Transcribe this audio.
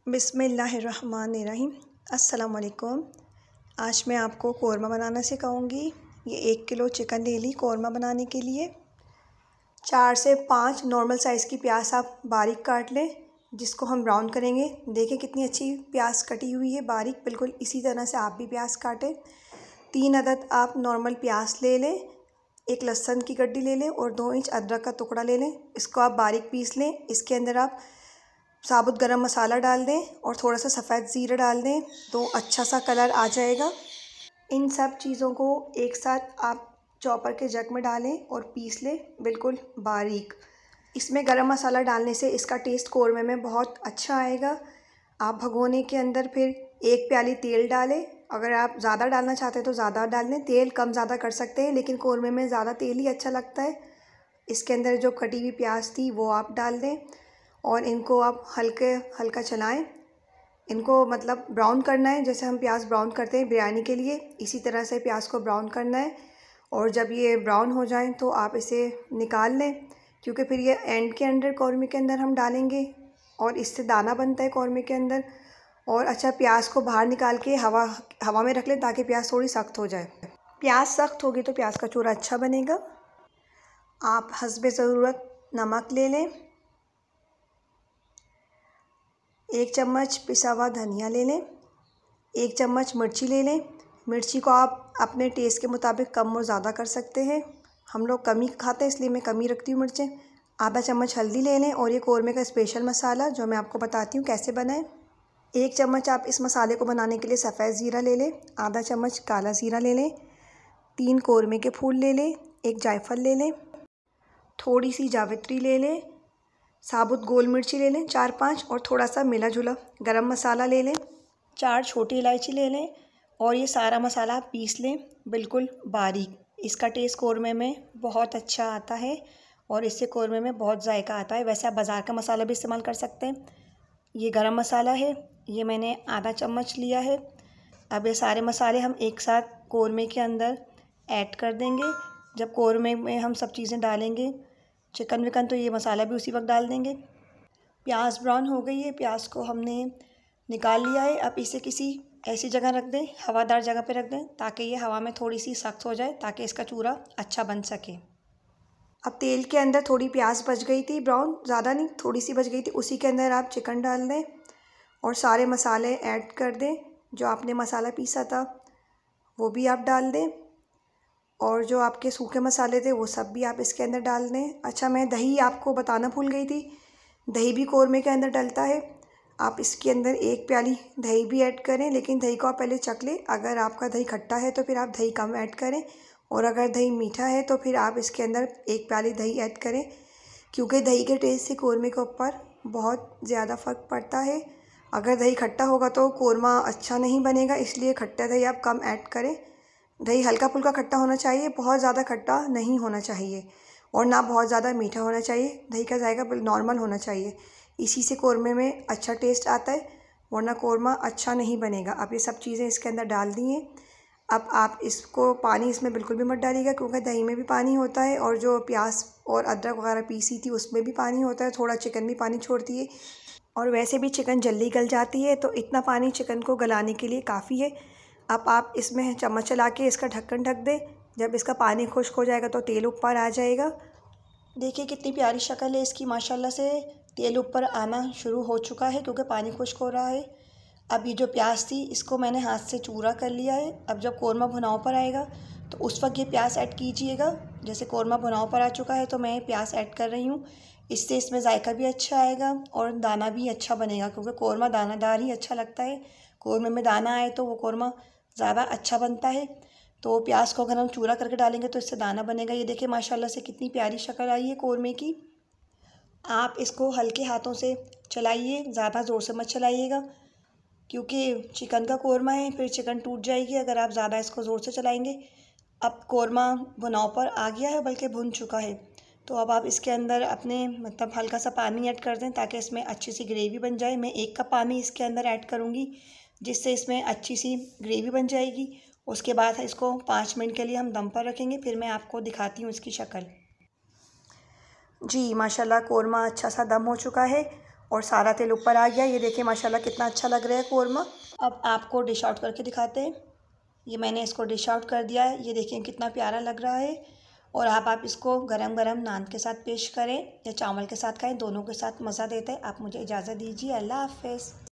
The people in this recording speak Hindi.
बिस्मिल्लाहिर्रहमानिर्रहीम। अस्सलाम वालेकुम। आज मैं आपको कोरमा बनाना सिखाऊंगी। ये 1 किलो चिकन ले ली कोरमा बनाने के लिए। 4 से 5 नॉर्मल साइज़ की प्याज आप बारीक काट लें, जिसको हम ब्राउन करेंगे। देखें कितनी अच्छी प्याज कटी हुई है बारीक, बिल्कुल इसी तरह से आप भी प्याज काटें। 3 अदद आप नॉर्मल प्याज ले लें, 1 लहसुन की गड्डी ले लें और 2 इंच अदरक का टुकड़ा ले लें। इसको आप बारीक पीस लें। इसके अंदर आप साबुत गरम मसाला डाल दें और थोड़ा सा सफ़ेद ज़ीरा डाल दें, तो अच्छा सा कलर आ जाएगा। इन सब चीज़ों को एक साथ आप चॉपर के जग में डालें और पीस लें बिल्कुल बारीक। इसमें गरम मसाला डालने से इसका टेस्ट कोरमे में बहुत अच्छा आएगा। आप भगोने के अंदर फिर 1 प्याली तेल डालें। अगर आप ज़्यादा डालना चाहते हैं तो ज़्यादा डाल लें, तेल कम ज़्यादा कर सकते हैं, लेकिन कोरमे में ज़्यादा तेल ही अच्छा लगता है। इसके अंदर जो कटी हुई प्याज थी वो आप डाल दें और इनको आप हल्का चलाएं। इनको मतलब ब्राउन करना है, जैसे हम प्याज ब्राउन करते हैं बिरयानी के लिए, इसी तरह से प्याज को ब्राउन करना है। और जब ये ब्राउन हो जाएं तो आप इसे निकाल लें, क्योंकि फिर ये एंड के अंदर कौरमे के अंदर हम डालेंगे और इससे दाना बनता है कौरमे के अंदर। और अच्छा, प्याज को बाहर निकाल के हवा में रख लें ताकि प्याज थोड़ी सख्त हो जाए। प्याज सख्त होगी तो प्याज का चूरा अच्छा बनेगा। आप हस्बे ज़रूरत नमक ले लें, 1 चम्मच पिसा हुआ धनिया ले लें, 1 चम्मच मिर्ची ले लें। मिर्ची को आप अपने टेस्ट के मुताबिक कम और ज़्यादा कर सकते हैं। हम लोग कम ही खाते हैं इसलिए मैं कम ही रखती हूँ मिर्चें। आधा चम्मच हल्दी ले लें और ये कोरमे का स्पेशल मसाला जो मैं आपको बताती हूँ कैसे बनाएं। 1 चम्मच आप इस मसाले को बनाने के लिए सफ़ेद ज़ीरा ले लें, आधा चम्मच काला ज़ीरा ले लें, 3 कोरमे के फूल ले लें, 1 जायफल ले लें, थोड़ी सी जावित्री ले लें, साबुत गोल मिर्ची ले लें 4-5 और थोड़ा सा मिला जुला गरम मसाला ले लें, 4 छोटी इलायची ले लें और ये सारा मसाला आप पीस लें बिल्कुल बारीक। इसका टेस्ट कोरमे में बहुत अच्छा आता है और इससे कोरमे में बहुत जायका आता है। वैसे आप बाज़ार का मसाला भी इस्तेमाल कर सकते हैं। ये गरम मसाला है, ये मैंने आधा चम्मच लिया है। अब ये सारे मसाले हम एक साथ कोरमे के अंदर ऐड कर देंगे। जब कोरमे में हम सब चीज़ें डालेंगे, चिकन विकन, तो ये मसाला भी उसी वक्त डाल देंगे। प्याज ब्राउन हो गई है, प्याज को हमने निकाल लिया है। अब इसे किसी ऐसी जगह रख दें, हवादार जगह पे रख दें, ताकि ये हवा में थोड़ी सी सख्त हो जाए, ताकि इसका चूरा अच्छा बन सके। अब तेल के अंदर थोड़ी प्याज बच गई थी ब्राउन, ज़्यादा नहीं, थोड़ी सी बच गई थी, उसी के अंदर आप चिकन डाल दें और सारे मसाले ऐड कर दें। जो आपने मसाला पीसा था वो भी आप डाल दें और जो आपके सूखे मसाले थे वो सब भी आप इसके अंदर डाल दें। अच्छा, मैं दही आपको बताना भूल गई थी, दही भी कोरमे के अंदर डलता है। आप इसके अंदर 1 प्याली दही भी ऐड करें, लेकिन दही को आप पहले चख लें। अगर आपका दही खट्टा है तो फिर आप दही कम ऐड करें, और अगर दही मीठा है तो फिर आप इसके अंदर 1 प्याली दही ऐड करें, क्योंकि दही के टेस्ट से कोरमे के ऊपर बहुत ज़्यादा फ़र्क पड़ता है। अगर दही खट्टा होगा तो कोरमा अच्छा नहीं बनेगा, इसलिए खट्टा दही आप कम ऐड करें। दही हल्का फुल्का खट्टा होना चाहिए, बहुत ज़्यादा खट्टा नहीं होना चाहिए और ना बहुत ज़्यादा मीठा होना चाहिए। दही का जायका नॉर्मल होना चाहिए, इसी से कोरमे में अच्छा टेस्ट आता है, वरना कोरमा अच्छा नहीं बनेगा। अब ये सब चीज़ें इसके अंदर डाल दी हैं। अब आप इसको पानी इसमें बिल्कुल भी मत डालिएगा, क्योंकि दही में भी पानी होता है और जो प्याज और अदरक वगैरह पीसी थी उसमें भी पानी होता है। थोड़ा चिकन भी पानी छोड़ती है और वैसे भी चिकन जल्दी गल जाती है, तो इतना पानी चिकन को गलाने के लिए काफ़ी है। अब आप इसमें चम्मच चला के इसका ढक्कन ढक दें। जब इसका पानी खुश्क हो जाएगा तो तेल ऊपर आ जाएगा। देखिए कितनी प्यारी शक्ल है इसकी, माशाल्लाह से तेल ऊपर आना शुरू हो चुका है क्योंकि पानी खुश्क हो रहा है। अब ये जो प्याज थी इसको मैंने हाथ से चूरा कर लिया है। अब जब कोरमा भुनाव पर आएगा तो उस वक्त ये प्याज ऐड कीजिएगा। जैसे कोरमा भुनाव पर आ चुका है तो मैं प्याज ऐड कर रही हूँ, इससे इसमें जायका भी अच्छा आएगा और दाना भी अच्छा बनेगा, क्योंकि कोरमा दानादार ही अच्छा लगता है। कोरमे में दाना आए तो वो कोरमा ज़्यादा अच्छा बनता है। तो प्याज को अगर हम चूरा करके डालेंगे तो इससे दाना बनेगा। ये देखिए माशाल्लाह से कितनी प्यारी शक्ल आई है कोरमे की। आप इसको हल्के हाथों से चलाइए, ज़्यादा ज़ोर से मत चलाइएगा, क्योंकि चिकन का कोरमा है, फिर चिकन टूट जाएगी अगर आप ज़्यादा इसको ज़ोर से चलाएंगे। अब कोरमा भुनाव पर आ गया है, बल्कि भुन चुका है। तो अब आप इसके अंदर अपने मतलब हल्का सा पानी ऐड कर दें ताकि इसमें अच्छी सी ग्रेवी बन जाए। मैं 1 कप पानी इसके अंदर ऐड करूँगी, जिससे इसमें अच्छी सी ग्रेवी बन जाएगी। उसके बाद इसको 5 मिनट के लिए हम दम पर रखेंगे, फिर मैं आपको दिखाती हूँ इसकी शक्ल। जी माशाल्लाह कोरमा अच्छा सा दम हो चुका है और सारा तेल ऊपर आ गया। ये देखिए माशाल्लाह कितना अच्छा लग रहा है कोरमा। अब आपको डिश आउट करके दिखाते हैं। ये मैंने इसको डिश आउट कर दिया है। ये देखिए कितना प्यारा लग रहा है। और आप इसको गरम गरम नान के साथ पेश करें या चावल के साथ खाएं, दोनों के साथ मज़ा देता है। आप मुझे इजाज़त दीजिए। अल्लाह हाफ़िज़।